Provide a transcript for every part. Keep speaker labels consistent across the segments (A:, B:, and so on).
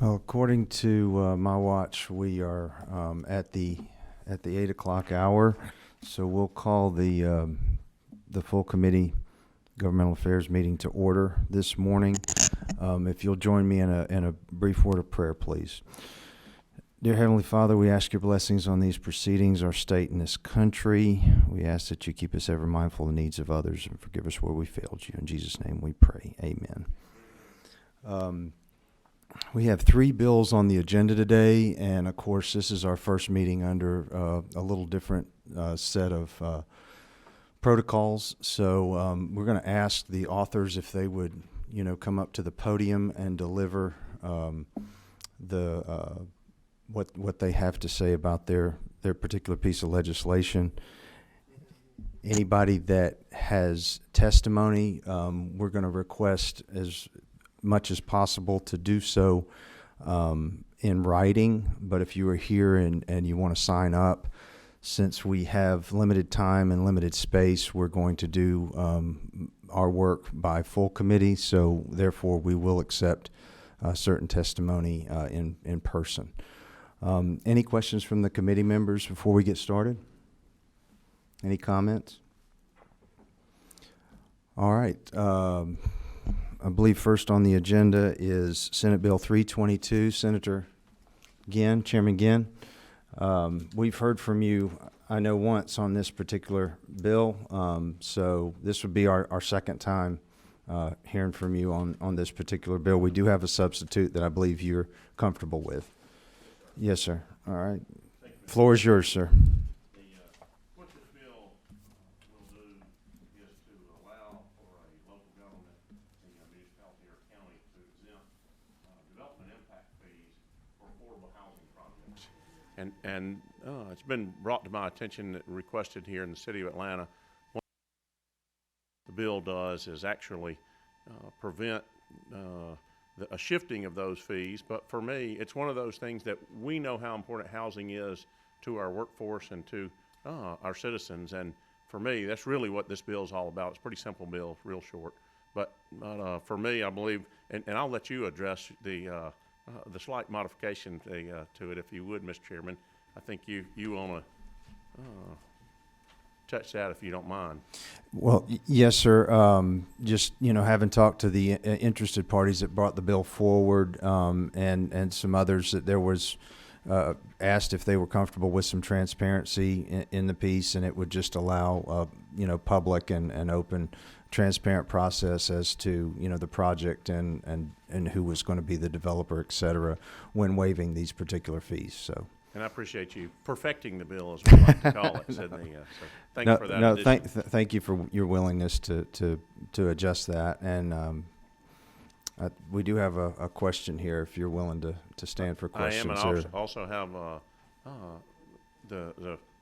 A: Well, according to my watch, we are at the 8 o'clock hour, so we'll call the full committee Governmental Affairs meeting to order this morning. If you'll join me in a brief word of prayer, please. Dear Heavenly Father, we ask your blessings on these proceedings, our state and this country. We ask that you keep us ever mindful of the needs of others and forgive us where we failed you. In Jesus' name we pray. Amen. We have 3 bills on the agenda today, and of course this is our first meeting under a little different set of protocols. So we're going to ask the authors if they would, come up to the podium and deliver what they have to say about their particular piece of legislation. Anybody that has testimony, we're going to request as much as possible to do so in writing. But if you are here and you want to sign up, since we have limited time and limited space, we're going to do our work by full committee. So therefore, we will accept certain testimony in person. Any questions from the committee members before we get started? Any comments? All right. I believe first on the agenda is Senate Bill 322. Senator Ginn, Chairman Ginn. We've heard from you, I know, once on this particular bill. So this would be our second time hearing from you on this particular bill. We do have a substitute that I believe you're comfortable with. Yes, sir. All right. Floor is yours, sir.
B: What this bill will do is to allow for a local government, a municipality or county, to exempt development impact fees for affordable housing projects. And it's been brought to my attention that requested here in the city of Atlanta. What the bill does is actually prevent a shifting of those fees. But for me, it's one of those things that we know how important housing is to our workforce and to our citizens. And for me, that's really what this bill is all about. It's a pretty simple bill, real short. But for me, I believe, and I'll let you address the slight modification to it, if you would, Mr. Chairman. I think you want to touch that if you don't mind.
A: Well, yes, sir. Just, having talked to the interested parties that brought the bill forward and some others, that there was asked if they were comfortable with some transparency in the piece, and it would just allow, public and open, transparent process as to, the project and who was going to be the developer, et cetera, when waiving these particular fees. So. And
B: I appreciate you perfecting the bill, as we like to call it, Sydney. So thank you for that.
A: No, thank you for your willingness to adjust that. And we do have a question here, if you're willing to stand for questions.
B: I am, and I also have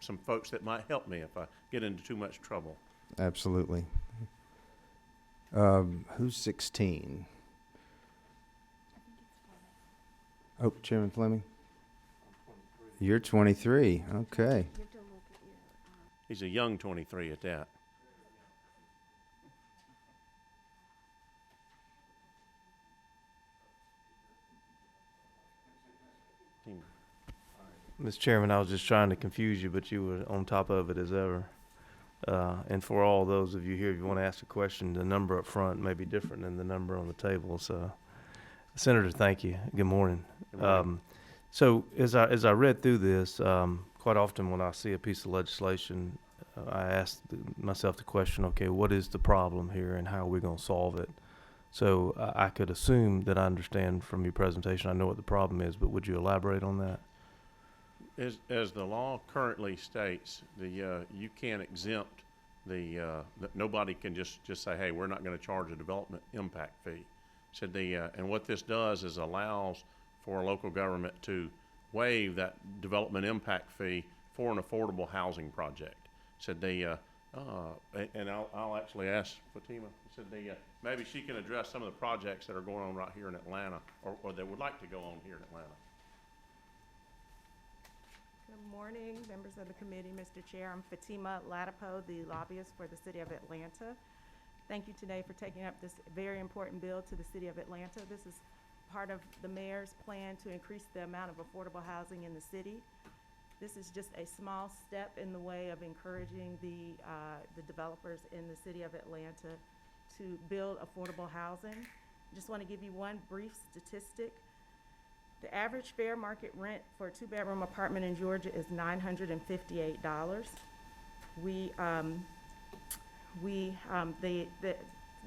B: some folks that might help me if I get into too much trouble.
A: Absolutely. Who's 16? Oh, Chairman Fleming. You're 23. Okay.
B: He's a young 23 at that.
C: Mr. Chairman, I was just trying to confuse you, but you were on top of it as ever. And for all those of you here, if you want to ask a question, the number up front may be different than the number on the table. So, Senator, thank you. Good morning.
B: Good morning.
C: So as I read through this, quite often when I see a piece of legislation, I ask myself the question, okay, what is the problem here and how are we going to solve it? So I could assume that I understand from your presentation, I know what the problem is, but would you elaborate on that?
B: As the law currently states, you can't exempt nobody can just say, hey, we're not going to charge a development impact fee. So and what this does is allows for a local government to waive that development impact fee for an affordable housing project. Said and I'll actually ask Fatima. Said maybe she can address some of the projects that are going on right here in Atlanta, or that would like to go on here in Atlanta.
D: Good morning, members of the committee, Mr. Chair. I'm Fatima Latipo, the lobbyist for the City of Atlanta. Thank you today for taking up this very important bill to the City of Atlanta. This is part of the mayor's plan to increase the amount of affordable housing in the city. This is just a small step in the way of encouraging the developers in the city of Atlanta to build affordable housing. Just want to give you one brief statistic. The average fair market rent for a two-bedroom apartment in Georgia is $958.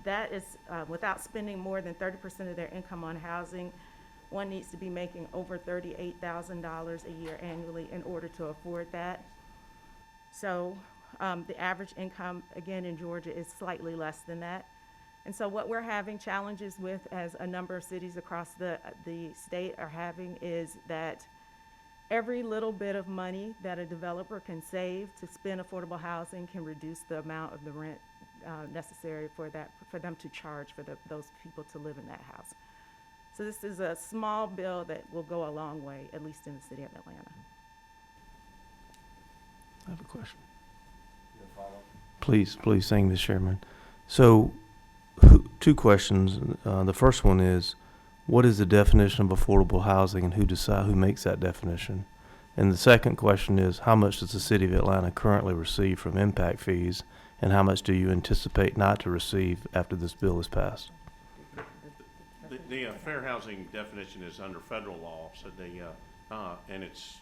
D: That is without spending more than 30% of their income on housing. One needs to be making over $38,000 a year annually in order to afford that. So the average income, again, in Georgia is slightly less than that. And so what we're having challenges with, as a number of cities across the state are having, is that every little bit of money that a developer can save to spend affordable housing can reduce the amount of the rent necessary for them to charge for those people to live in that house. So this is a small bill that will go a long way, at least in the city of Atlanta.
C: I have a question. Please, thank Ms. Chairman. So, two questions. The first one is, what is the definition of affordable housing, and who makes that definition? And the second question is, how much does the city of Atlanta currently receive from impact fees, and how much do you anticipate not to receive after this bill is passed?
B: The fair housing definition is under federal law, so and is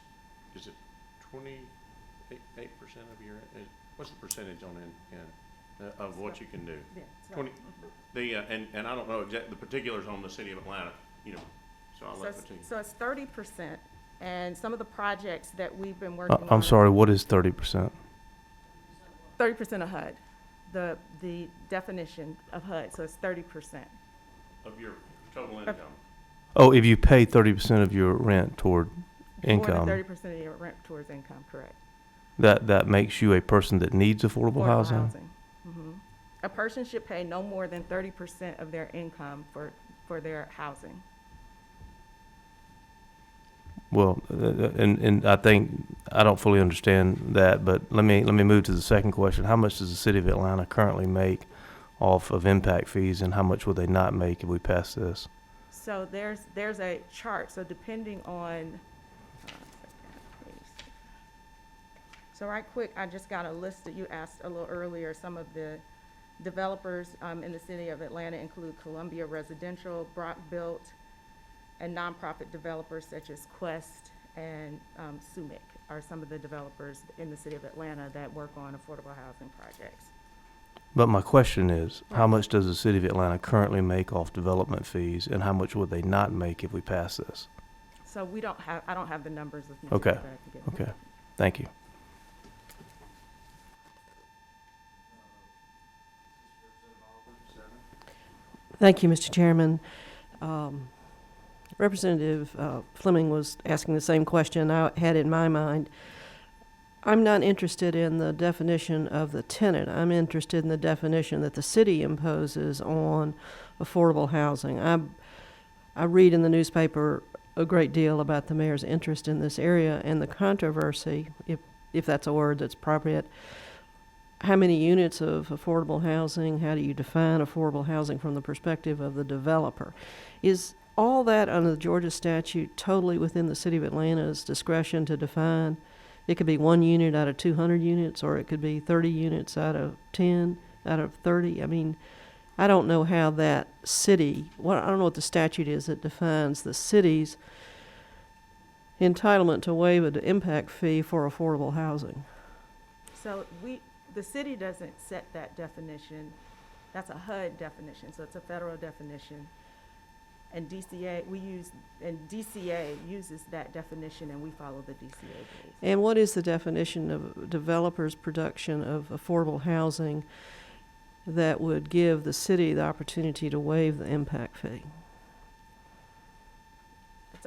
B: it 28% of your, what's the percentage on of what you can do?
D: Yeah,
B: 20, and I don't know the particulars on the city of Atlanta, so I'll let Fatima.
D: So it's 30%, and some of the projects that we've been working on.
C: I'm sorry, what is 30%?
D: 30% of HUD, the definition of HUD, so it's 30%.
B: Of your total income.
C: Oh, if you pay 30% of your rent toward income.
D: More than 30% of your rent towards income, correct.
C: That makes you a person that needs affordable housing?
D: Mm-hmm. A person should pay no more than 30% of their income for their housing.
C: Well, and I think I don't fully understand that, but let me move to the second question. How much does the city of Atlanta currently make off of impact fees, and how much would they not make if we pass this?
D: So there's a chart. So depending on, so right quick, I just got a list that you asked a little earlier. Some of the developers in the city of Atlanta include Columbia Residential, Brock Built, and nonprofit developers such as Quest and Sumic are some of the developers in the city of Atlanta that work on affordable housing projects.
C: But my question is, how much does the city of Atlanta currently make off development fees, and how much would they not make if we pass this?
D: So I don't have the numbers with me.
C: Okay.
D: Today, but I can get
C: Okay, thank you.
E: Thank you, Mr. Chairman. Representative Fleming was asking the same question I had in my mind. I'm not interested in the definition of the tenant. I'm interested in the definition that the city imposes on affordable housing. I read in the newspaper a great deal about the mayor's interest in this area and the controversy, if that's a word that's appropriate. How many units of affordable housing? How do you define affordable housing from the perspective of the developer? Is all that under the Georgia statute totally within the city of Atlanta's discretion to define? It could be 1 unit out of 200 units, or it could be 30 units out of 10, out of 30. I mean, I don't know how that city, I don't know what the statute is that defines the city's entitlement to waive an impact fee for affordable housing.
D: So the city doesn't set that definition. That's a HUD definition, so it's a federal definition. And DCA uses that definition, and we follow the DCA base.
E: And what is the definition of developers' production of affordable housing that would give the city the opportunity to waive the impact fee?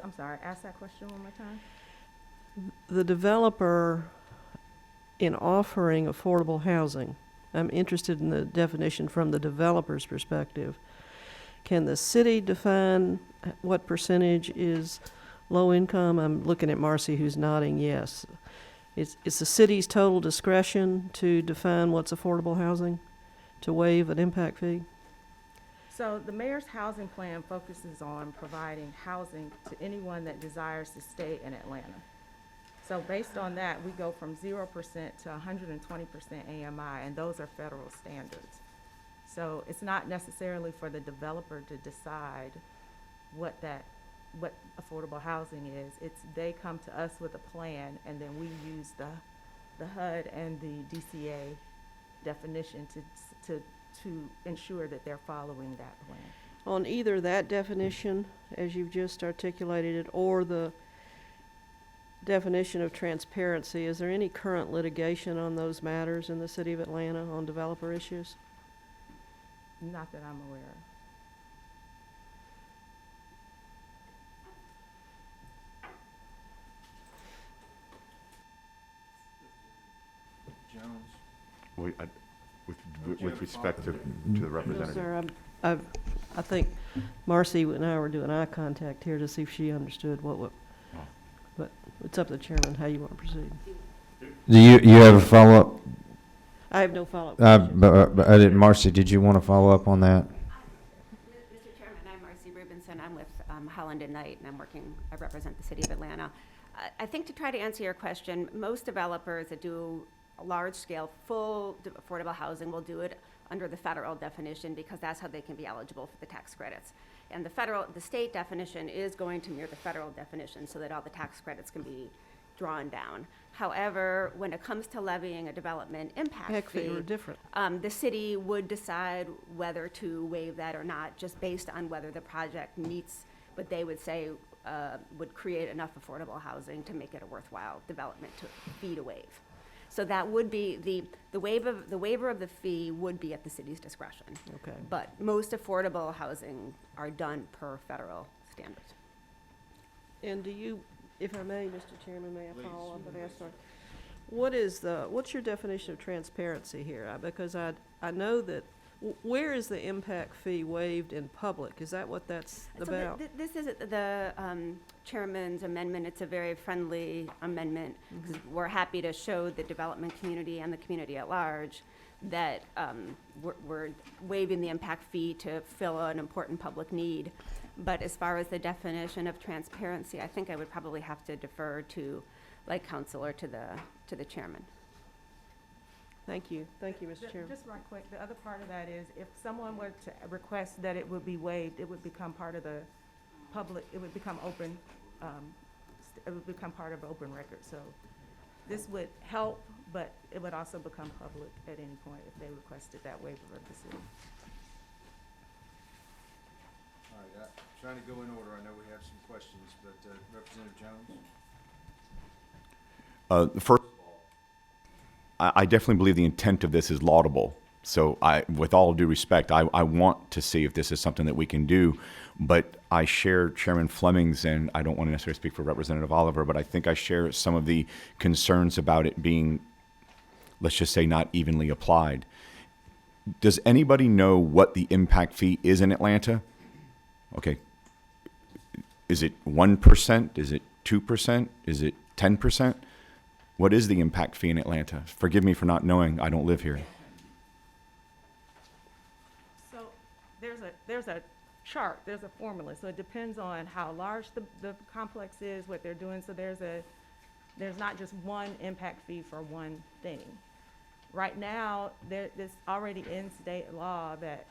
D: I'm sorry, ask that question one more time.
E: The developer, in offering affordable housing, I'm interested in the definition from the developer's perspective. Can the city define what percentage is low income? I'm looking at Marcy, who's nodding yes. It's the city's total discretion to define what's affordable housing, to waive an impact fee?
D: So the mayor's housing plan focuses on providing housing to anyone that desires to stay in Atlanta. So based on that, we go from 0% to 120% AMI, and those are federal standards. So it's not necessarily for the developer to decide what affordable housing is. They come to us with a plan, and then we use the HUD and the DCA definition to ensure that they're following that plan.
E: On either that definition, as you've just articulated it, or the definition of transparency, is there any current litigation on those matters in the city of Atlanta on developer issues?
D: Not that I'm aware of.
A: Jones?
F: With respect to the
E: No,
F: representative.
E: sir, I think Marcy and I were doing eye contact here to see if she understood but it's up to the chairman how you want to proceed.
A: Do you have a follow-up?
E: I have no follow-up questions.
A: But I didn't, Marcy, did you want to follow up on that?
G: Mr. Chairman, I'm Marcy Rubinson. I'm with Holland and Knight, and I represent the city of Atlanta. I think to try to answer your question, most developers that do a large-scale, full affordable housing will do it under the federal definition because that's how they can be eligible for the tax credits. And the state definition is going to mirror the federal definition so that all the tax credits can be drawn down. However, when it comes to levying a development impact
E: They
G: fee,
E: were different.
G: the city would decide whether to waive that or not, just based on whether the project meets what they would say would create enough affordable housing to make it a worthwhile development fee to waive. So that would be the waiver of the fee would be at the city's discretion.
E: Okay.
G: But most affordable housing are done per federal standards.
E: And do you, if I may, Mr. Chairman, may I follow up and ask, what's your definition of transparency here? Because I know that, where is the impact fee waived in public? Is that what that's about?
G: So this is the chairman's amendment. It's a very friendly amendment. 'Cause we're happy to show the development community and the community at large that we're waiving the impact fee to fill an important public need. But as far as the definition of transparency, I think I would probably have to defer to, like, counsel or to the chairman.
E: Thank you, Mr. Chairman.
D: Just right quick, the other part of that is if someone were to request that it would be waived, it would become part of the public, it would become open, it would become part of open record. So this would help, but it would also become public at any point if they requested that waiver of the city.
A: All right, trying to go in order. I know we have some questions, but Representative Jones?
F: First of all, I definitely believe the intent of this is laudable. So with all due respect, I want to see if this is something that we can do. But I share Chairman Fleming's, and I don't want to necessarily speak for Representative Oliver, but I think I share some of the concerns about it being, let's just say, not evenly applied. Does anybody know what the impact fee is in Atlanta? Okay. Is it 1%? Is it 2%? Is it 10%? What is the impact fee in Atlanta? Forgive me for not knowing. I don't live here.
D: So there's a chart, there's a formula. So it depends on how large the complex is, what they're doing. So there's not just one impact fee for one thing. Right now, there's already in state law that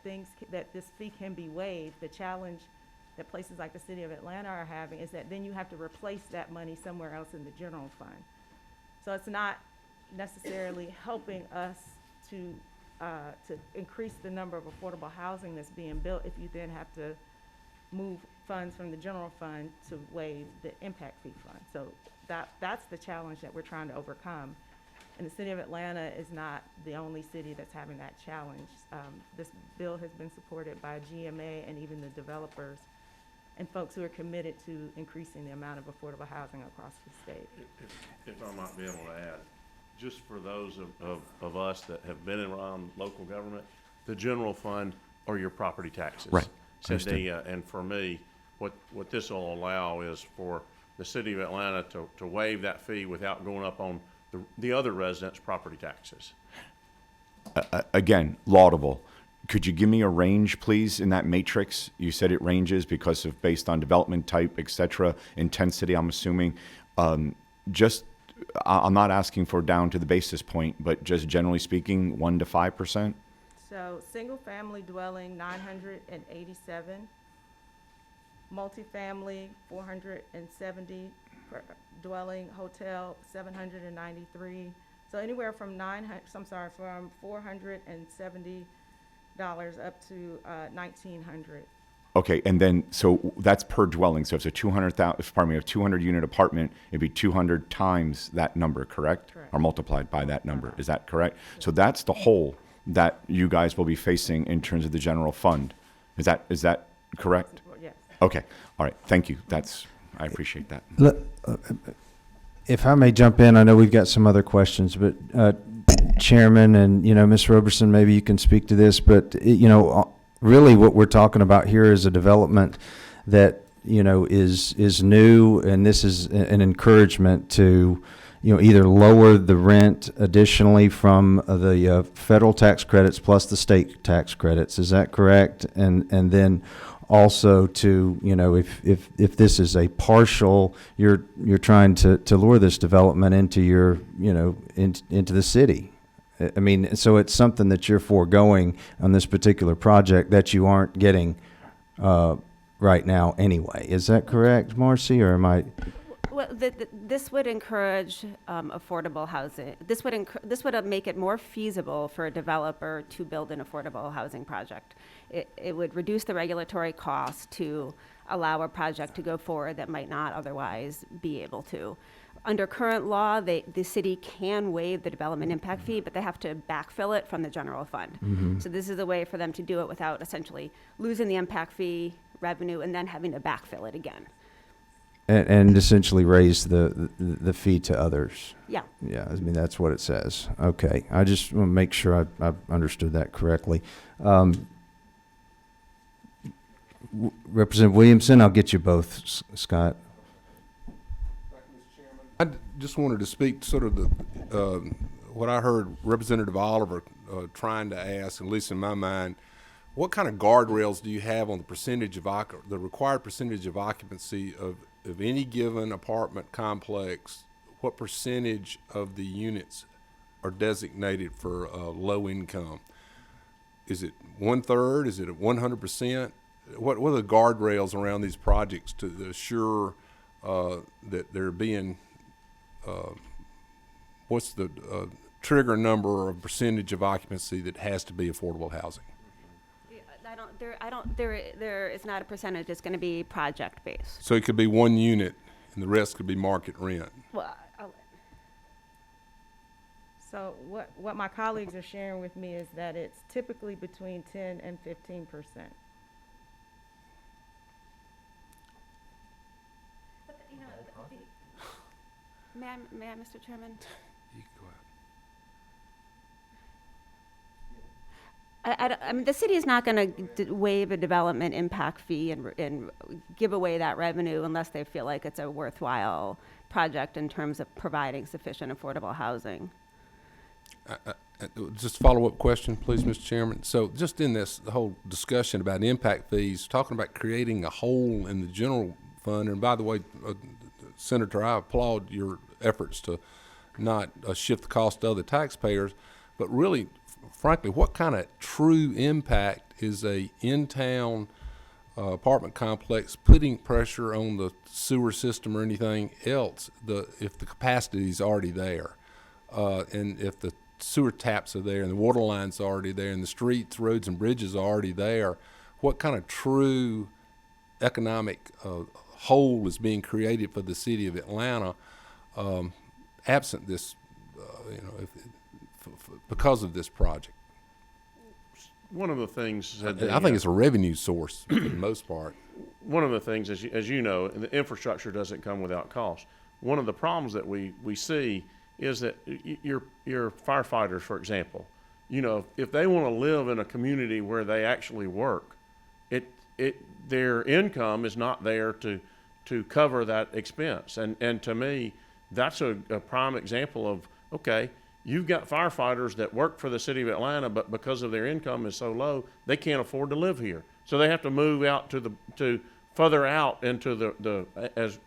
D: this fee can be waived. The challenge that places like the city of Atlanta are having is that then you have to replace that money somewhere else in the general fund. So it's not necessarily helping us to increase the number of affordable housing that's being built if you then have to move funds from the general fund to waive the impact fee fund. So that's the challenge that we're trying to overcome. And the city of Atlanta is not the only city that's having that challenge. This bill has been supported by GMA and even the developers and folks who are committed to increasing the amount of affordable housing across the state.
B: If I might be able to add, just for those of us that have been around local government, the general fund are your property taxes.
F: Right.
B: So
F: Understood.
B: and for me, what this will allow is for the city of Atlanta to waive that fee without going up on the other residents' property taxes.
F: Again, laudable. Could you give me a range, please, in that matrix? You said it ranges because of based on development type, et cetera, intensity, I'm assuming. I'm not asking for down to the basis point, but just generally speaking, 1 to 5%?
D: So, single-family dwelling, 987. Multifamily, 470. Dwelling, hotel, 793. So anywhere from from $470 up to 1,900.
F: Okay, and then, so that's per dwelling. So if it's a 200-unit apartment, it'd be 200 times that number, correct?
D: Correct.
F: Or multiplied by that number, is that correct? So that's the hole that you guys will be facing in terms of the general fund. Is that correct?
D: Yes.
F: Okay, all right, thank you. I appreciate that.
A: If I may jump in, I know we've got some other questions, but Chairman and, Ms. Roberson, maybe you can speak to this, but, really what we're talking about here is a development that, is new, and this is an encouragement to, either lower the rent additionally from the federal tax credits plus the state tax credits. Is that correct? And then also to, if this is a partial, you're trying to lure this development into your, into the city. I mean, so it's something that you're foregoing on this particular project that you aren't getting right now anyway. Is that correct, Marcy, or am I?
G: Well, this would encourage affordable housing. This would make it more feasible for a developer to build an affordable housing project. It would reduce the regulatory cost to allow a project to go forward that might not otherwise be able to. Under current law, the city can waive the development impact fee, but they have to backfill it from the general fund.
A: Mm-hmm.
G: So this is a way for them to do it without essentially losing the impact fee revenue and then having to backfill it again.
A: And essentially raise the fee to others.
G: Yeah.
A: Yeah, I mean, that's what it says. Okay, I just want to make sure I've understood that correctly. Representative Williamson, I'll get you both, Scott.
H: I just wanted to speak to sort of the what I heard Representative Oliver trying to ask, at least in my mind. What kind of guardrails do you have on the percentage of the required percentage of occupancy of any given apartment complex? What percentage of the units are designated for low income? Is it 1/3? Is it 100%? What are the guardrails around these projects to assure that they're being what's the trigger number or percentage of occupancy that has to be affordable housing?
G: There is not a percentage. It's going to be project based.
H: So it could be one unit and the rest could be market rent.
G: Well,
D: So what my colleagues are sharing with me is that it's typically between 10 and 15%.
G: may I, Mr. Chairman?
H: You can go ahead.
G: I mean, the city is not going to waive a development impact fee and give away that revenue unless they feel like it's a worthwhile project in terms of providing sufficient affordable housing.
H: Just a follow-up question, please, Mr. Chairman. So just in this whole discussion about impact fees, talking about creating a hole in the general fund, and by the way, Senator, I applaud your efforts to not shift the cost to other taxpayers, but really, frankly, what kind of true impact is a in-town apartment complex putting pressure on the sewer system or anything else if the capacity is already there? And if the sewer taps are there and the water lines are already there and the streets, roads, and bridges are already there, what kind of true economic hole is being created for the city of Atlanta absent this, because of this project?
B: One of the things that
H: I think it's a revenue source for the most part.
B: one of the things, as you know, the infrastructure doesn't come without cost. One of the problems that we see is that your firefighters, for example, if they want to live in a community where they actually work, their income is not there to cover that expense. And to me, that's a prime example of, okay, you've got firefighters that work for the city of Atlanta, but because of their income is so low, they can't afford to live here. So they have to move out to further out into the as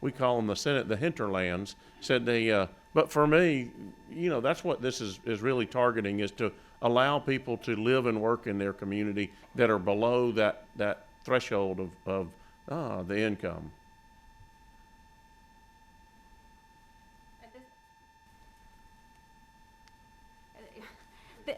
B: we call them the Senate, the hinterlands. Said they, but for me, you know, that's what this is really targeting, is to allow people to live and work in their community that are below that threshold of the income.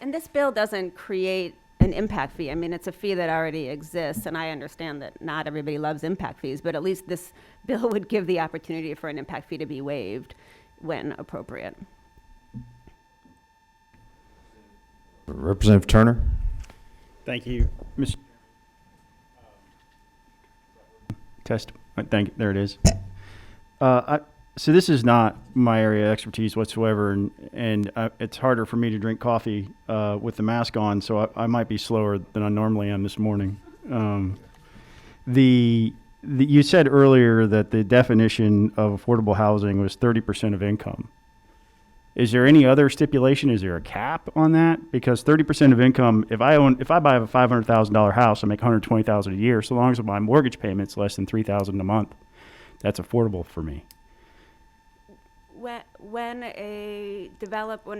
G: And this bill doesn't create an impact fee. I mean, it's a fee that already exists, and I understand that not everybody loves impact fees, but at least this bill would give the opportunity for an impact fee to be waived when appropriate.
A: Representative Turner?
I: Thank you, Mr. There it is. So this is not my area of expertise whatsoever, and it's harder for me to drink coffee with the mask on, so I might be slower than I normally am this morning. You said earlier that the definition of affordable housing was 30% of income. Is there any other stipulation? Is there a cap on that? Because 30% of income, if I buy a $500,000 house, I make $120,000 a year. So long as my mortgage payment's less than $3,000 a month, that's affordable for me.
G: When a developer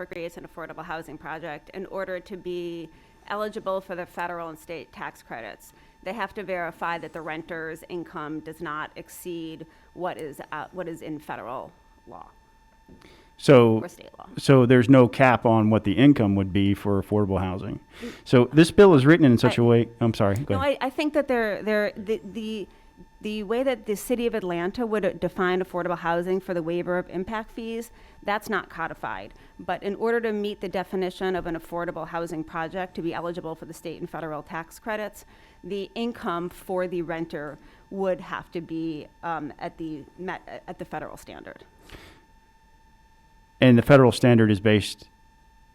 G: creates an affordable housing project, in order to be eligible for the federal and state tax credits, they have to verify that the renter's income does not exceed what is in federal law or state law.
I: So there's no cap on what the income would be for affordable housing. So this bill is written in such a way. I'm sorry. Go ahead.
G: I think that the way that the city of Atlanta would define affordable housing for the waiver of impact fees, that's not codified. But in order to meet the definition of an affordable housing project to be eligible for the state and federal tax credits, the income for the renter would have to be at the federal standard.
I: And the federal standard is based.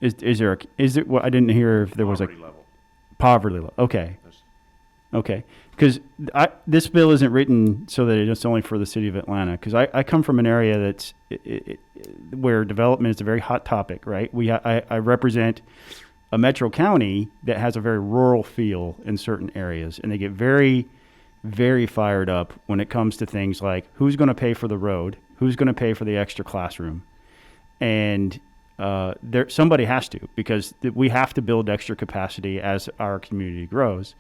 I: Is it? Well, I didn't hear if there was a poverty level. Okay.
B: Yes.
I: Okay, because this bill isn't written so that it's only for the city of Atlanta. Because I come from an area that's where development is a very hot topic, right? I represent a metro county that has a very rural feel in certain areas, and they get very, very fired up when it comes to things like who's going to pay for the road, who's going to pay for the extra classroom, and somebody has to, because we have to build extra capacity as our community grows.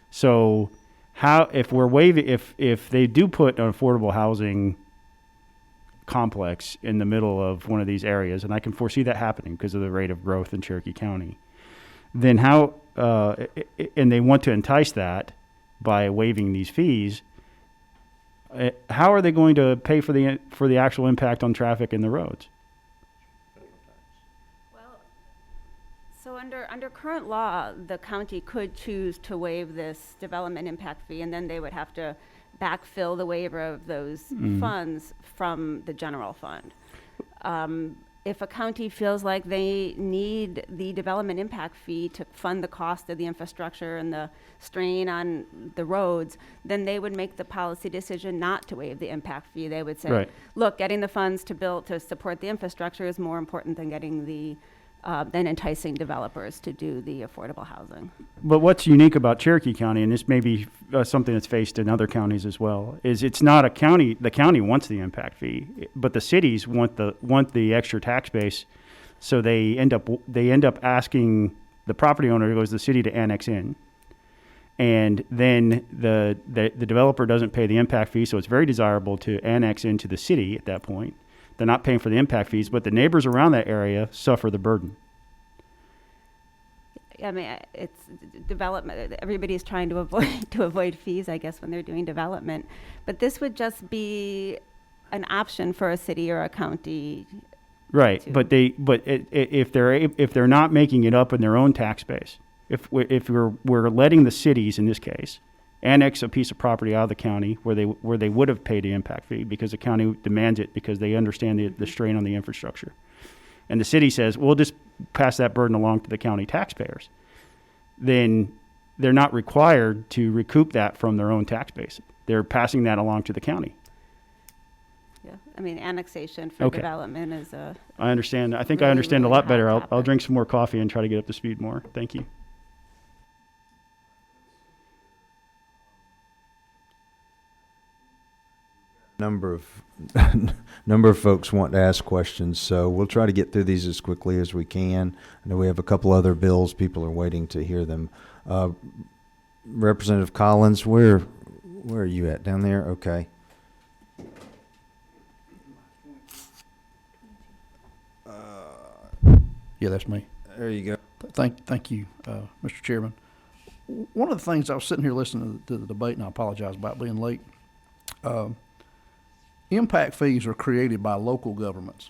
I: So if they do put an affordable housing complex in the middle of one of these areas, and I can foresee that happening because of the rate of growth in Cherokee County, then and they want to entice that by waiving these fees, how are they going to pay for the actual impact on traffic in the roads?
G: So under current law, the county could choose to waive this development impact fee, and then they would have to backfill the waiver of those funds from the general fund. If a county feels like they need the development impact fee to fund the cost of the infrastructure and the strain on the roads, then they would make the policy decision not to waive the impact fee. They would say,
I: right,
G: look, getting the funds to support the infrastructure is more important than getting than enticing developers to do the affordable housing.
I: But what's unique about Cherokee County, and this may be something that's faced in other counties as well, is it's not a county. The county wants the impact fee, but the cities want the extra tax base, so they end up asking the property owner, who goes to the city, to annex in, and then the developer doesn't pay the impact fee, so it's very desirable to annex into the city at that point. They're not paying for the impact fees, but the neighbors around that area suffer the burden.
G: I mean, it's development. Everybody's trying to avoid fees, I guess, when they're doing development. But this would just be an option for a city or a county.
I: Right, but if they're not making it up in their own tax base, if we're letting the cities, in this case, annex a piece of property out of the county where they would have paid the impact fee because the county demands it because they understand the strain on the infrastructure. And the city says, we'll just pass that burden along to the county taxpayers. Then they're not required to recoup that from their own tax base. They're passing that along to the county.
G: Yeah, I mean, annexation for
I: Okay.
G: development is a,
I: I understand. I think I
G: Really,
I: understand a
G: really
I: lot
G: hot
I: better. I'll
G: topic.
I: drink some more coffee and try to get up to speed more. Thank you.
A: Number of number of folks want to ask questions, so we'll try to get through these as quickly as we can. I know we have a couple other bills. People are waiting to hear them. Representative Collins, where are you at? Down there? Okay.
J: Yeah, that's me.
A: There you go.
J: Thank you, Mr. Chairman. One of the things, I was sitting here listening to the debate, and I apologize about being late. Impact fees are created by local governments.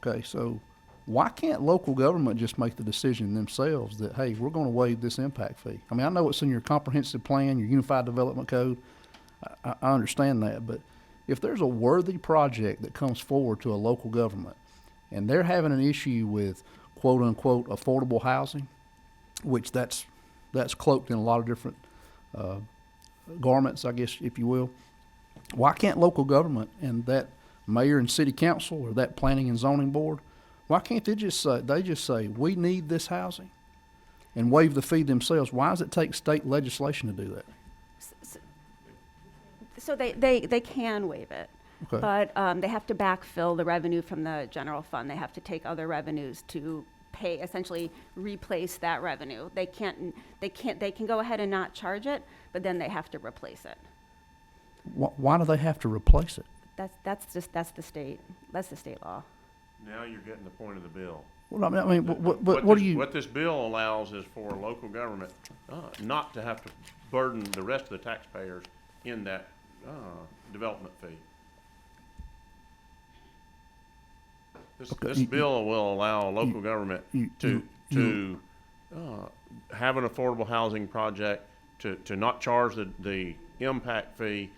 J: Okay, so why can't local government just make the decision themselves that, hey, we're gonna waive this impact fee? I mean, I know it's in your comprehensive plan, your unified development code. I understand that, but if there's a worthy project that comes forward to a local government and they're having an issue with quote unquote affordable housing, which that's cloaked in a lot of different garments, I guess, if you will. Why can't local government and that mayor and city council or that planning and zoning board, why can't they just say, we need this housing and waive the fee themselves? Why does it take state legislation to do that?
G: so they can waive it.
J: Okay.
G: But they have to backfill the revenue from the general fund. They have to take other revenues to pay, essentially replace that revenue. They can go ahead and not charge it, but then they have to replace it.
J: Why do they have to replace it?
G: That's the state law.
B: Now you're getting the point of the bill.
J: Well, I mean, what do you?
B: What this bill allows is for local government not to have to burden the rest of the taxpayers in that development fee. This bill will allow local government to have an affordable housing project, to not charge the impact fee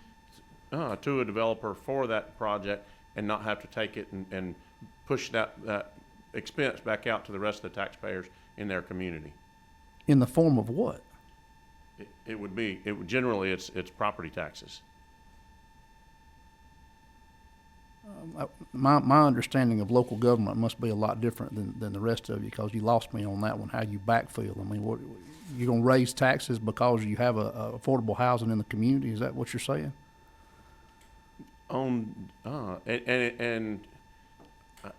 B: to a developer for that project, and not have to take it and push that expense back out to the rest of the taxpayers in their community.
J: In the form of what?
B: Generally, it's property taxes.
J: My understanding of local government must be a lot different than the rest of you, because you lost me on that one. How you backfill? I mean, what, you're gonna raise taxes because you have a affordable housing in the community? Is that what you're saying?
B: And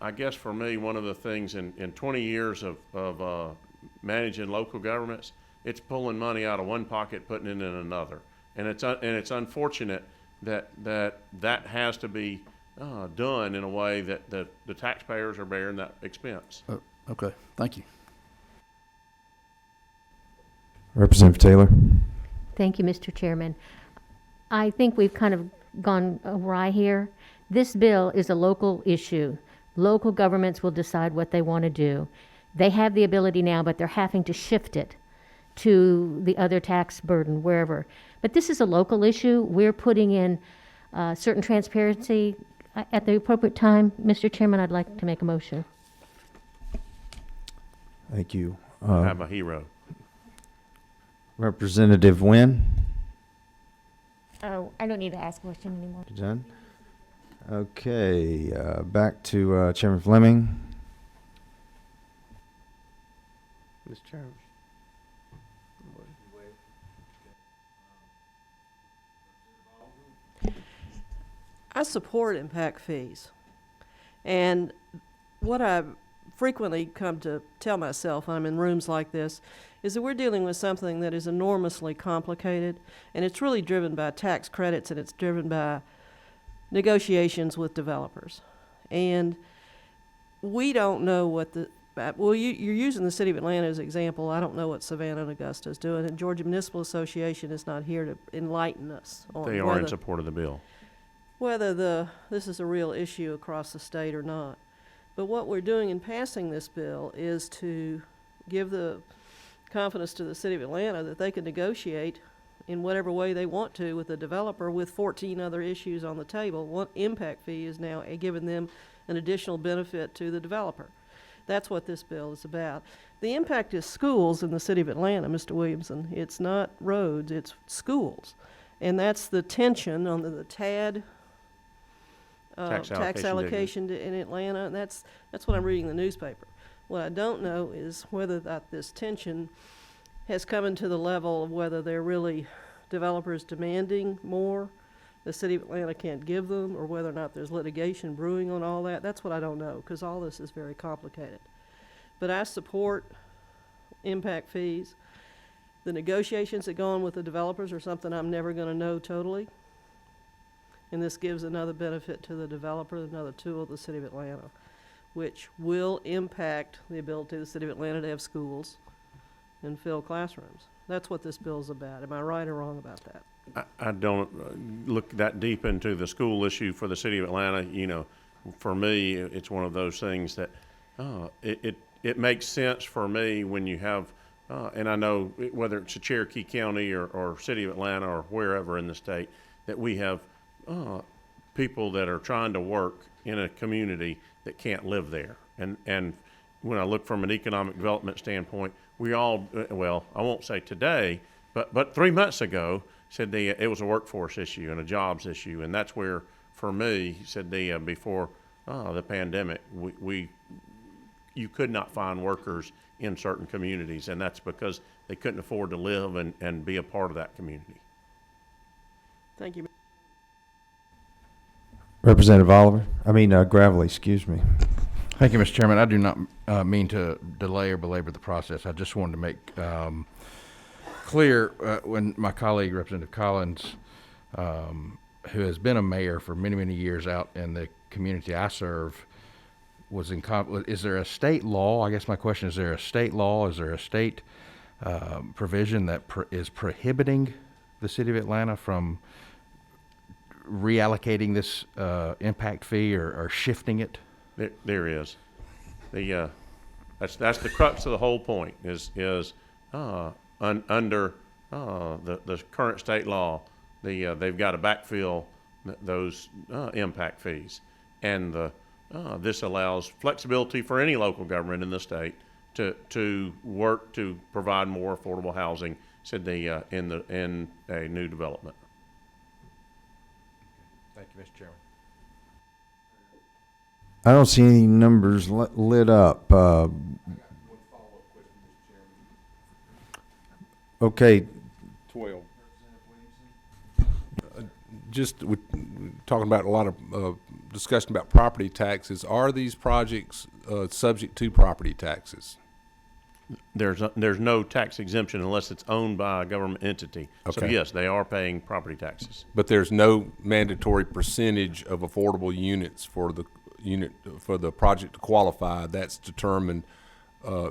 B: I guess for me, one of the things in 20 years of managing local governments, it's pulling money out of one pocket, putting it in another, and it's unfortunate that has to be done in a way that the taxpayers are bearing that expense.
J: Okay, thank you.
A: Representative Taylor.
K: Thank you, Mr. Chairman. I think we've kind of gone awry here. This bill is a local issue. Local governments will decide what they want to do. They have the ability now, but they're having to shift it to the other tax burden, wherever. But this is a local issue. We're putting in certain transparency. At the appropriate time, Mr. Chairman, I'd like to make a motion.
A: Thank you.
B: I have a hero.
A: Representative Wynn.
K: Oh, I don't need to ask a question anymore.
A: Done. Okay, back to Chairman Fleming.
C: Mr. Chairman.
E: I support impact fees. And what I frequently come to tell myself when I'm in rooms like this is that we're dealing with something that is enormously complicated, and it's really driven by tax credits, and it's driven by negotiations with developers. And we don't know what you're using the city of Atlanta as an example. I don't know what Savannah and Augusta is doing, and Georgia Municipal Association is not here to enlighten us on
B: They are in support of the bill.
E: whether this is a real issue across the state or not. But what we're doing in passing this bill is to give the confidence to the city of Atlanta that they can negotiate in whatever way they want to with the developer with 14 other issues on the table. One impact fee is now giving them an additional benefit to the developer. That's what this bill is about. The impact is schools in the city of Atlanta, Mr. Williamson. It's not roads, it's schools. And that's the tension on the TAD tax allocation in Atlanta, and that's what I'm reading in the newspaper. What I don't know is whether this tension has come into the level of whether they're really developers demanding more, the city of Atlanta can't give them, or whether or not there's litigation brewing on all that. That's what I don't know, because all this is very complicated. But I support impact fees. The negotiations that go on with the developers are something I'm never going to know totally. And this gives another benefit to the developer, another tool of the city of Atlanta, which will impact the ability of the city of Atlanta to have schools and fill classrooms. That's what this bill's about. Am I right or wrong about that?
B: I don't look that deep into the school issue for the city of Atlanta. You know, for me, it's one of those things that it makes sense for me when you have, and I know whether it's a Cherokee County or city of Atlanta or wherever in the state, that we have people that are trying to work in a community that can't live there. And when I look from an economic development standpoint, we all, well, I won't say today, but 3 months ago, said it was a workforce issue and a jobs issue. And that's where, for me, said before the pandemic, you could not find workers in certain communities. And that's because they couldn't afford to live and be a part of that community.
E: Thank you.
A: Representative Gravely, excuse me.
L: Thank you, Mr. Chairman. I do not mean to delay or belabor the process. I just wanted to make clear when my colleague, Representative Collins, who has been a mayor for many, many years out in the community I serve, was in is there a state law? I guess my question is there a state law? Is there a state provision that is prohibiting the city of Atlanta from reallocating this impact fee or shifting it?
B: There is. That's the crux of the whole point is under the current state law, they've got to backfill those impact fees, and this allows flexibility for any local government in the state to work to provide more affordable housing. Said in a new development.
L: Thank you, Mr. Chairman.
A: I don't see any numbers lit up. Okay.
H: 12. Just talking about a lot of discussion about property taxes. Are these projects subject to property taxes?
B: There's no tax exemption unless it's owned by a government entity. So
H: Okay.
B: yes, they are paying property taxes.
H: But there's no mandatory percentage of affordable units for the project to qualify. That's determined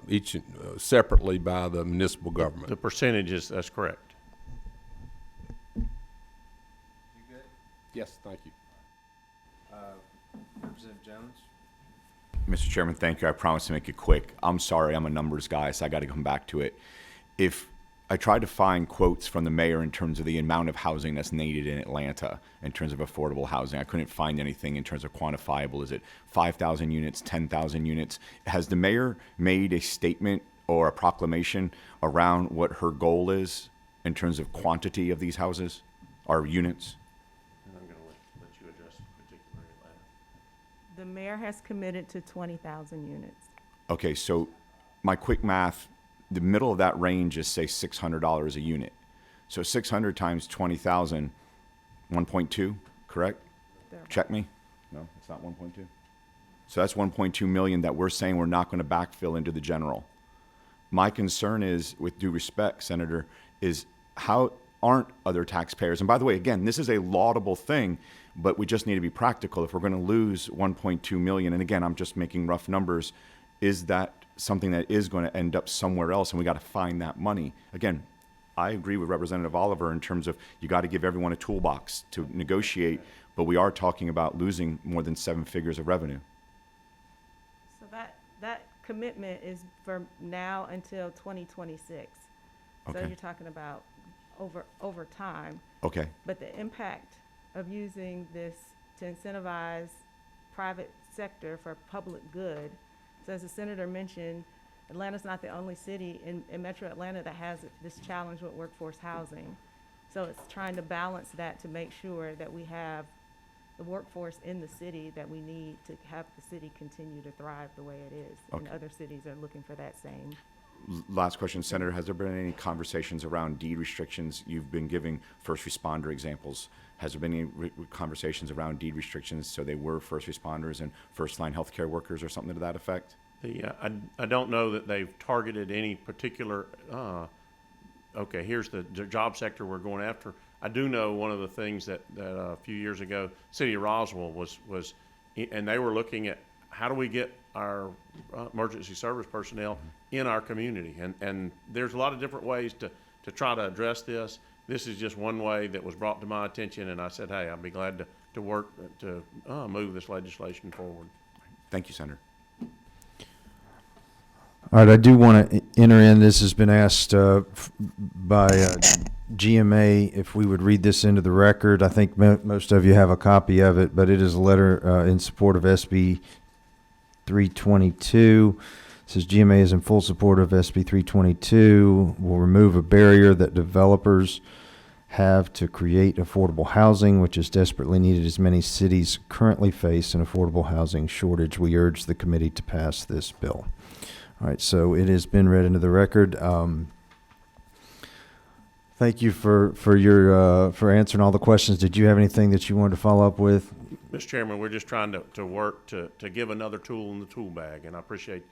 H: each separately by the municipal government.
B: The percentages, that's correct.
H: Yes, thank you.
A: Representative Jones?
F: Mr. Chairman, thank you. I promise to make it quick. I'm sorry, I'm a numbers guy, so I got to come back to it. If I tried to find quotes from the mayor in terms of the amount of housing that's needed in Atlanta in terms of affordable housing, I couldn't find anything in terms of quantifiable. Is it 5,000 units, 10,000 units? Has the mayor made a statement or a proclamation around what her goal is in terms of quantity of these houses or units?
B: And I'm going to let you address particularly Atlanta.
D: The mayor has committed to 20,000 units.
F: Okay, so my quick math, the middle of that range is say $600 a unit. So 600 times 20,000, 1.2, correct?
D: There.
F: Check me. No, it's not 1.2. So that's 1.2 million that we're saying we're not going to backfill into the general. My concern is, with due respect, Senator, is how aren't other taxpayers, and by the way, again, this is a laudable thing, but we just need to be practical. If we're going to lose 1.2 million, and again, I'm just making rough numbers, is that something that is going to end up somewhere else, and we got to find that money? Again, I agree with Representative Oliver in terms of you got to give everyone a toolbox to negotiate, but we are talking about losing more than 7 figures of revenue.
D: So that commitment is for now until 2026. So
F: Okay.
D: you're talking about over time.
F: Okay.
D: But the impact of using this to incentivize private sector for public good. So as the senator mentioned, Atlanta's not the only city in Metro Atlanta that has this challenge with workforce housing. So it's trying to balance that to make sure that we have the workforce in the city that we need to have the city continue to thrive the way it is. And
F: Okay.
D: other cities are looking for that same.
F: Last question, Senator. Has there been any conversations around deed restrictions? You've been giving first responder examples. Has there been any conversations around deed restrictions so they were first responders and first-line healthcare workers or something to that effect?
B: I don't know that they've targeted any particular, okay, here's the job sector we're going after. I do know one of the things that a few years ago, City of Roswell was, and they were looking at how do we get our emergency service personnel in our community? And there's a lot of different ways to try to address this. This is just one way that was brought to my attention, and I said, hey, I'd be glad to work to move this legislation forward.
F: Thank you, Senator.
A: All right, I do want to enter in, this has been asked by GMA, if we would read this into the record. I think most of you have a copy of it, but it is a letter in support of SB 322. It says GMA is in full support of SB 322, will remove a barrier that developers have to create affordable housing, which is desperately needed as many cities currently face an affordable housing shortage. We urge the committee to pass this bill. All right, so it has been read into the record. Thank you for answering all the questions. Did you have anything that you wanted to follow up with?
B: Mr. Chairman, we're just trying to work to give another tool in the tool bag, and I appreciate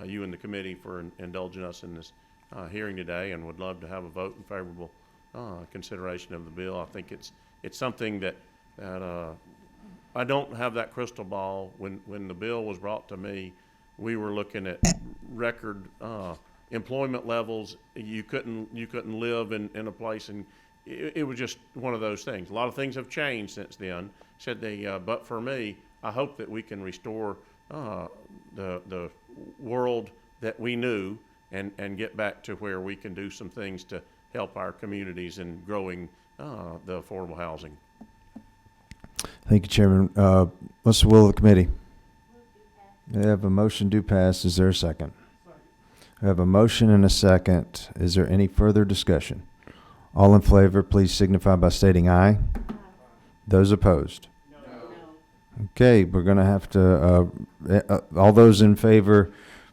B: you and the committee for indulging us in this hearing today, and would love to have a vote in favorable consideration of the bill. I think it's something that I don't have that crystal ball. When the bill was brought to me, we were looking at record employment levels. You couldn't live in a place, and it was just one of those things. A lot of things have changed since then. But for me, I hope that we can restore the world that we knew and get back to where we can do some things to help our communities in growing the affordable housing.
A: Thank you, Chairman. What's the will of the committee? We have a motion to pass. Is there a second? We have a motion and a second. Is there any further discussion? All in favor, please signify by stating aye. Those opposed? No. Okay, we're going to have to, all those in favor,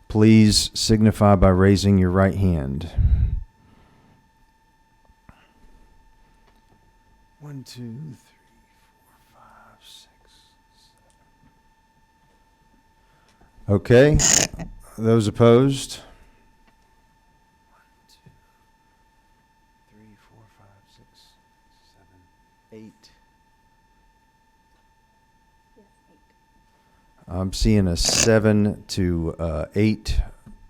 A: please signify by raising your right hand. 1, 2, 3, 4, 5, 6, 7. Okay, those opposed? 1, 2, 3, 4, 5, 6, 7, 8. I'm seeing a 7 to 8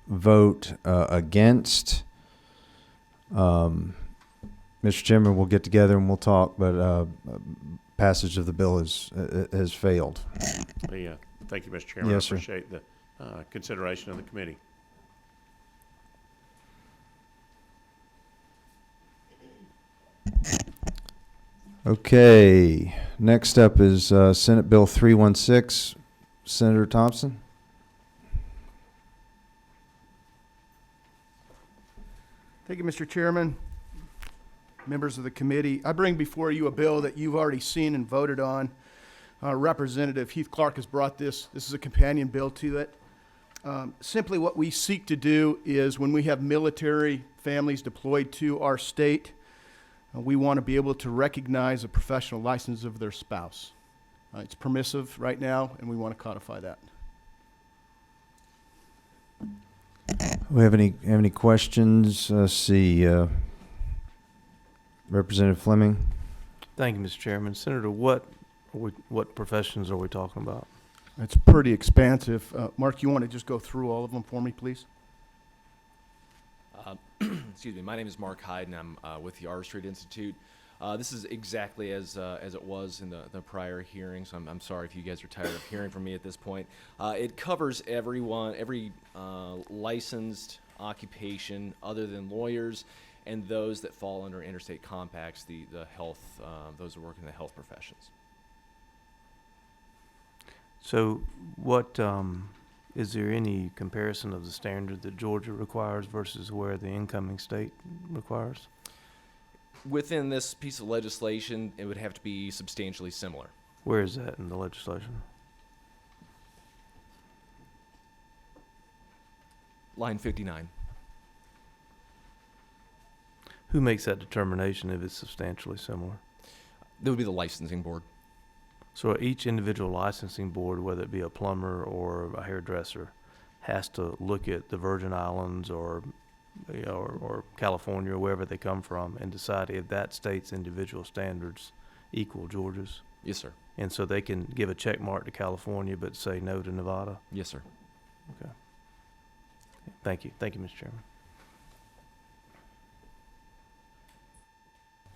A: vote against. Mr. Chairman, we'll get together and we'll talk, but passage of the bill has failed.
B: Yeah, thank you, Mr. Chairman.
A: Yes, sir.
B: I appreciate the consideration of the committee.
A: Okay, next up is Senate Bill 316. Senator Thompson.
M: Thank you, Mr. Chairman. Members of the committee, I bring before you a bill that you've already seen and voted on. Representative Heath Clark has brought this. This is a companion bill to it. Simply what we seek to do is when we have military families deployed to our state, we want to be able to recognize a professional license of their spouse. It's permissive right now, and we want to codify that.
A: We have any questions? See, Representative Fleming.
C: Thank you, Mr. Chairman. Senator, what professions are we talking about?
M: It's pretty expansive. Mark, you want to just go through all of them for me, please?
N: Excuse me. My name is Mark Hyde, and I'm with the R Street Institute. This is exactly as it was in the prior hearing, so I'm sorry if you guys are tired of hearing from me at this point. It covers every licensed occupation other than lawyers and those that fall under interstate compacts, the health, those who work in the health professions.
C: So what, is there any comparison of the standard that Georgia requires versus where the incoming state requires?
N: Within this piece of legislation, it would have to be substantially similar.
C: Where is that in the legislation?
N: Line 59.
C: Who makes that determination if it's substantially similar?
N: That would be the licensing board.
C: So each individual licensing board, whether it be a plumber or a hairdresser, has to look at the Virgin Islands or, you know, or California or wherever they come from and decide if that state's individual standards equal Georgia's.
N: Yes, sir.
C: And so they can give a check mark to California but say no to Nevada.
N: Yes, sir.
C: Okay. Thank you. Thank you, Mr. Chairman.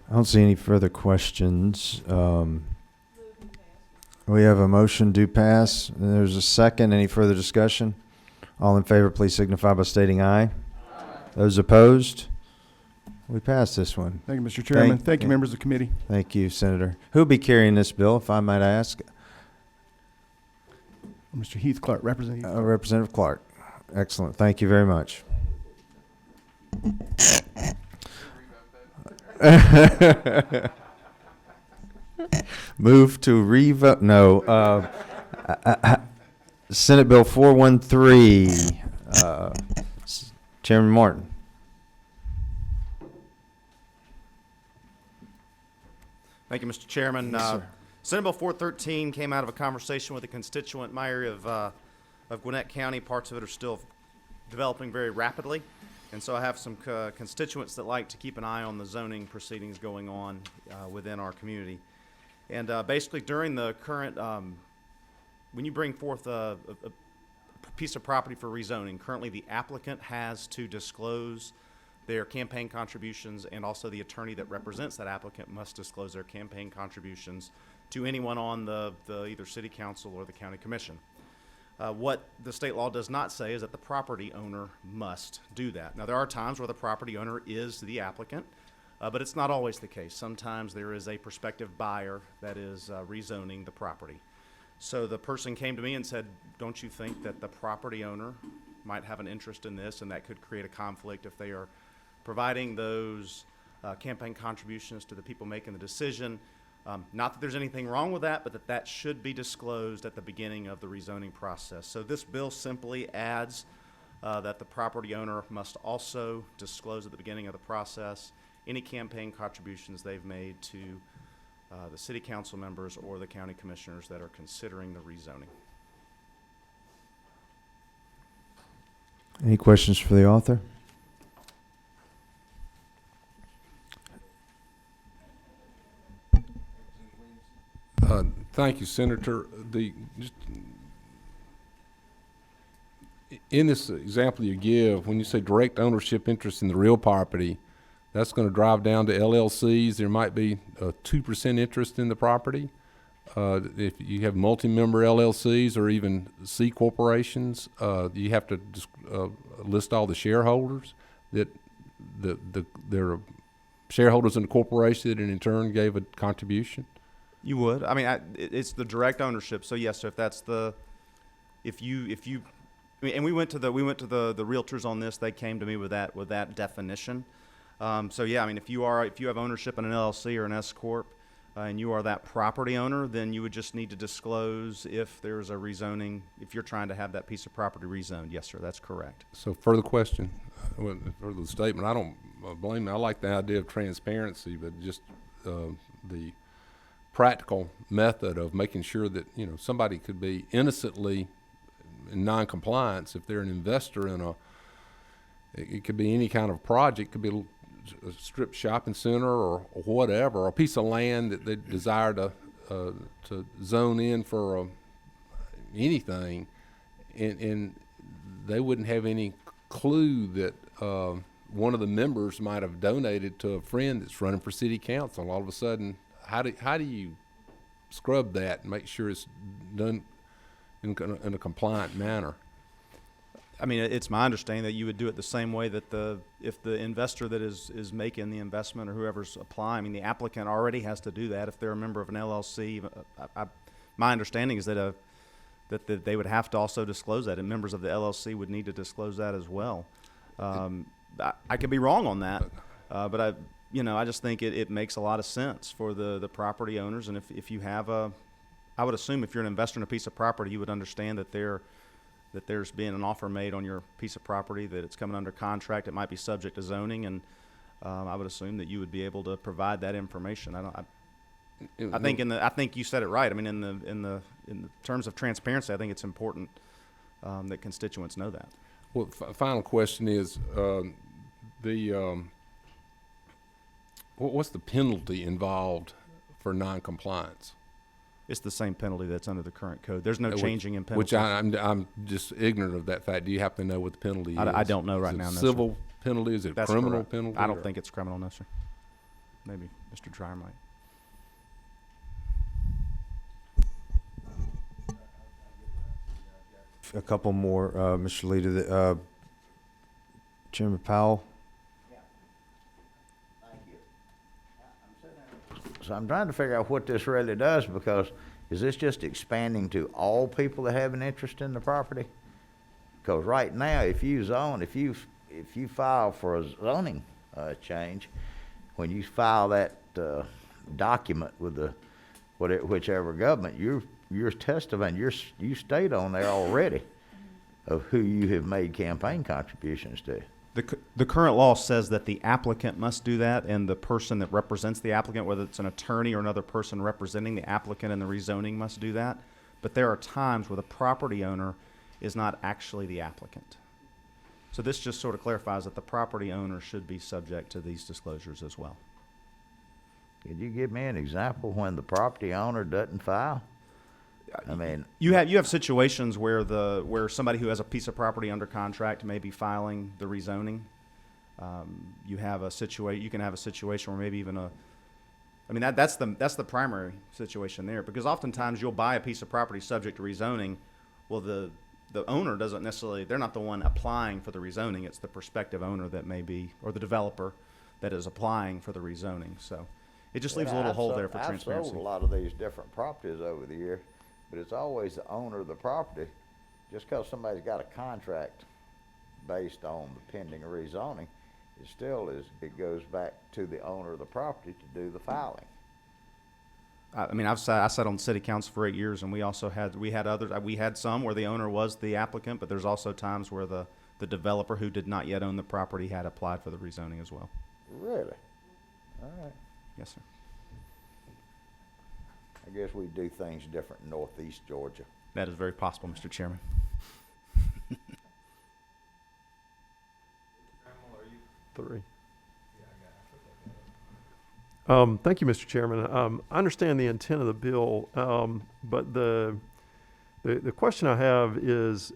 A: I don't see any further questions. We have a motion to pass. There's a second. Any further discussion? All in favor, please signify by stating aye. Those opposed? We passed this one.
M: Thank you, Mr. Chairman. Thank you,
A: yeah.
M: members of the committee.
A: Thank you, Senator. Who'll be carrying this bill, if I might ask?
M: Mr. Heath Clark, Representative.
A: Representative Clark. Excellent. Thank you very much. Move to revote. No. Senate Bill 413. Chairman Martin.
O: Thank you, Mr. Chairman.
A: Yes, sir.
O: Senate Bill 413 came out of a conversation with a constituent in my area of Gwinnett County. Parts of it are still developing very rapidly. And so I have some constituents that like to keep an eye on the zoning proceedings going on within our community. And basically during the current, when you bring forth a piece of property for rezoning, currently the applicant has to disclose their campaign contributions, and also the attorney that represents that applicant must disclose their campaign contributions to anyone on the either city council or the county commission. What the state law does not say is that the property owner must do that. Now, there are times where the property owner is the applicant, but it's not always the case. Sometimes there is a prospective buyer that is rezoning the property. So the person came to me and said, don't you think that the property owner might have an interest in this, and that could create a conflict if they are providing those campaign contributions to the people making the decision. Not that there's anything wrong with that, but that should be disclosed at the beginning of the rezoning process. So this bill simply adds that the property owner must also disclose at the beginning of the process any campaign contributions they've made to the city council members or the county commissioners that are considering the rezoning.
A: Any questions for the author?
H: Thank you, Senator. In this example you give, when you say direct ownership interest in the real property, that's going to drive down to LLCs. There might be a 2% interest in the property. If you have multi-member LLCs or even C corporations, you have to list all the shareholders that they're shareholders in the corporation that in turn gave a contribution.
O: You would. I mean, it's the direct ownership. So yes, if that's if you, I mean, and we went to the realtors on this. They came to me with that definition. So yeah, I mean, if you have ownership in an LLC or an S corp, and you are that property owner, then you would just need to disclose if there's a rezoning. If you're trying to have that piece of property rezoned, yes, sir, that's correct.
H: So further question, further statement. I don't blame me. I like the idea of transparency, but just the practical method of making sure that, you know, somebody could be innocently in non-compliance if they're an investor in it could be any kind of project. It could be a strip shopping center or whatever, or a piece of land that they desire to zone in for anything, and they wouldn't have any clue that one of the members might have donated to a friend that's running for city council. All of a sudden, how do you scrub that and make sure it's done in a compliant manner?
O: I mean, it's my understanding that you would do it the same way that if the investor that is making the investment or whoever's applying, I mean, the applicant already has to do that if they're a member of an LLC. My understanding is that they would have to also disclose that, and members of the LLC would need to disclose that as well. I could be wrong on that, but I just think it makes a lot of sense for the property owners, and if you have a I would assume if you're an investor in a piece of property, you would understand that there's being an offer made on your piece of property, that it's coming under contract, it might be subject to zoning, and I would assume that you would be able to provide that information. I think you said it right. I mean, in the terms of transparency, I think it's important that constituents know that.
H: Well, final question is, what's the penalty involved for non-compliance?
O: It's the same penalty that's under the current code. There's no changing in penalty.
H: Which I'm just ignorant of that fact. Do you happen to know what the penalty is?
O: I don't know right now.
H: Is
O: No,
H: it
O: sir.
H: civil penalty? Is it
O: That's
H: criminal
O: correct.
H: penalty?
O: I don't
H: or-
O: think it's criminal, no, sir. Maybe Mr. Dryer might.
A: A couple more, Mr. Leader. Chairman Powell?
P: So I'm trying to figure out what this really does, because is this just expanding to all people that have an interest in the property? Because right now, if you file for a zoning change, when you file that document with whichever government, you're testifying, you state on there already of who you have made campaign contributions to.
O: The current law says that the applicant must do that, and the person that represents the applicant, whether it's an attorney or another person representing the applicant in the rezoning, must do that. But there are times where the property owner is not actually the applicant. So this just sort of clarifies that the property owner should be subject to these disclosures as well.
P: Could you give me an example when the property owner doesn't file? I mean,
O: You have situations where somebody who has a piece of property under contract may be filing the rezoning. You can have a situation where maybe even that's the primary situation there, because oftentimes you'll buy a piece of property subject to rezoning. Well, the owner doesn't necessarily, they're not the one applying for the rezoning. It's the prospective owner that may be, or the developer that is applying for the rezoning. So it just leaves a little hole there for transparency.
P: I've sold a lot of these different properties over the years, but it's always the owner of the property. Just because somebody's got a contract based on the pending rezoning, it goes back to the owner of the property to do the filing.
O: I sat on city council for 8 years, and we had some where the owner was the applicant, but there's also times where the developer who did not yet own the property had applied for the rezoning as well.
P: Really? All right.
O: Yes, sir.
P: I guess we do things different in Northeast Georgia.
O: That is very possible, Mr. Chairman.
Q: Three. Thank you, Mr. Chairman. I understand the intent of the bill, but the question I have is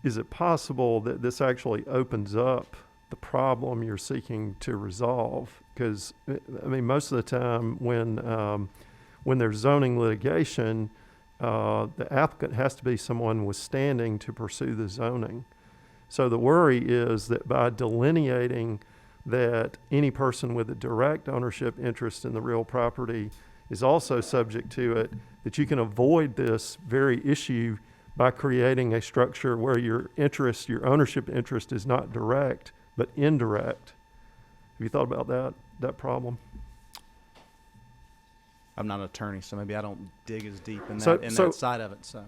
Q: it possible that this actually opens up the problem you're seeking to resolve? Because, I mean, most of the time when there's zoning litigation, the applicant has to be someone with standing to pursue the zoning. So the worry is that by delineating that any person with a direct ownership interest in the real property is also subject to it, that you can avoid this very issue by creating a structure where your ownership interest is not direct, but indirect. Have you thought about that problem?
O: I'm not an attorney, so maybe I don't dig as deep in
Q: So-
O: that side of it. So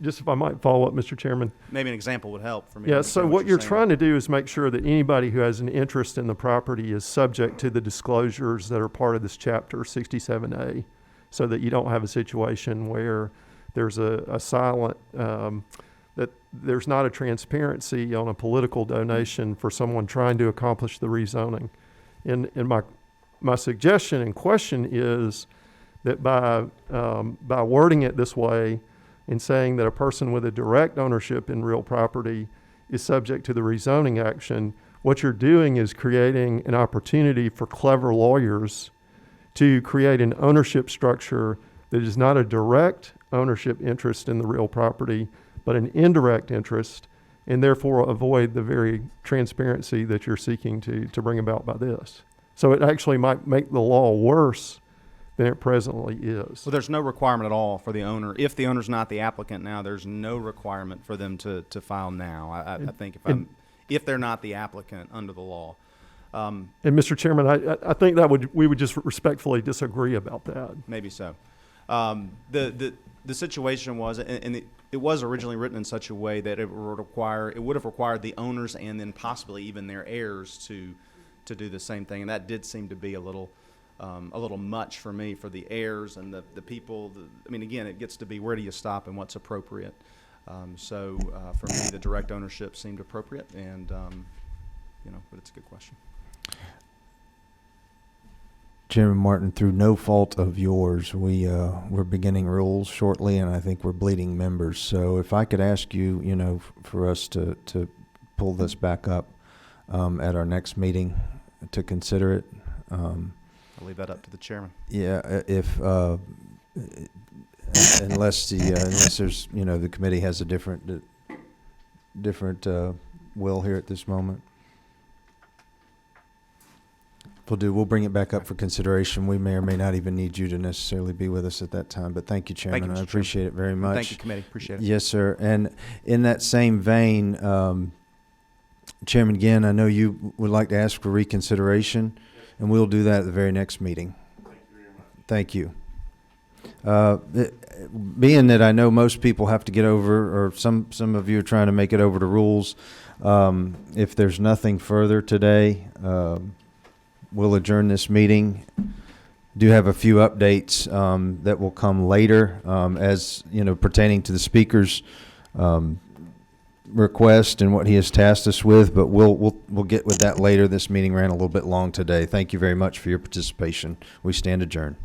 Q: Just if I might follow up, Mr. Chairman.
O: maybe an example would help for me. to
Q: Yeah, so
O: understand
Q: what you're
O: saying.
Q: trying to do is make sure that anybody who has an interest in the property is subject to the disclosures that are part of this chapter 67A, so that you don't have a situation where there's a silent, that there's not a transparency on a political donation for someone trying to accomplish the rezoning. And my suggestion and question is that by wording it this way and saying that a person with a direct ownership in real property is subject to the rezoning action, what you're doing is creating an opportunity for clever lawyers to create an ownership structure that is not a direct ownership interest in the real property, but an indirect interest, and therefore avoid the very transparency that you're seeking to bring about by this. So it actually might make the law worse than it presently is.
O: Well, there's no requirement at all for the owner. If the owner's not the applicant now, there's no requirement for them to file now. I think if they're not the applicant under the law.
Q: And Mr. Chairman, I think we would just respectfully disagree about that.
O: Maybe so. The situation was, and it was originally written in such a way that it would have required the owners and then possibly even their heirs to do the same thing, and that did seem to be a little much for me, for the heirs and the people. I mean, again, it gets to be where do you stop and what's appropriate. So for me, the direct ownership seemed appropriate, and but it's a good question.
A: Chairman Martin, through no fault of yours, we're beginning rules shortly, and I think we're bleeding members. So if I could ask you, for us to pull this back up at our next meeting to consider it.
O: I'll leave that up to the chairman.
A: Yeah, if unless there's the committee has a different will here at this moment. We'll bring it back up for consideration. We may or may not even need you to necessarily be with us at that time, but thank you, Chairman.
O: Thank you, Mr.
A: I appreciate it very much.
O: Thank you, committee. Appreciate it.
A: Yes, sir. And in that same vein, Chairman Ginn, I know you would like to ask for reconsideration, and we'll do that at the very next meeting. Thank you very much. Being that I know most people have to get over, or some of you are trying to make it over to rules, if there's nothing further today, we'll adjourn this meeting. Do have a few updates that will come later, as pertaining to the speaker's request and what he has tasked us with. But we'll get with that later. This meeting ran a little bit long today. Thank you very much for your participation. We stand adjourned.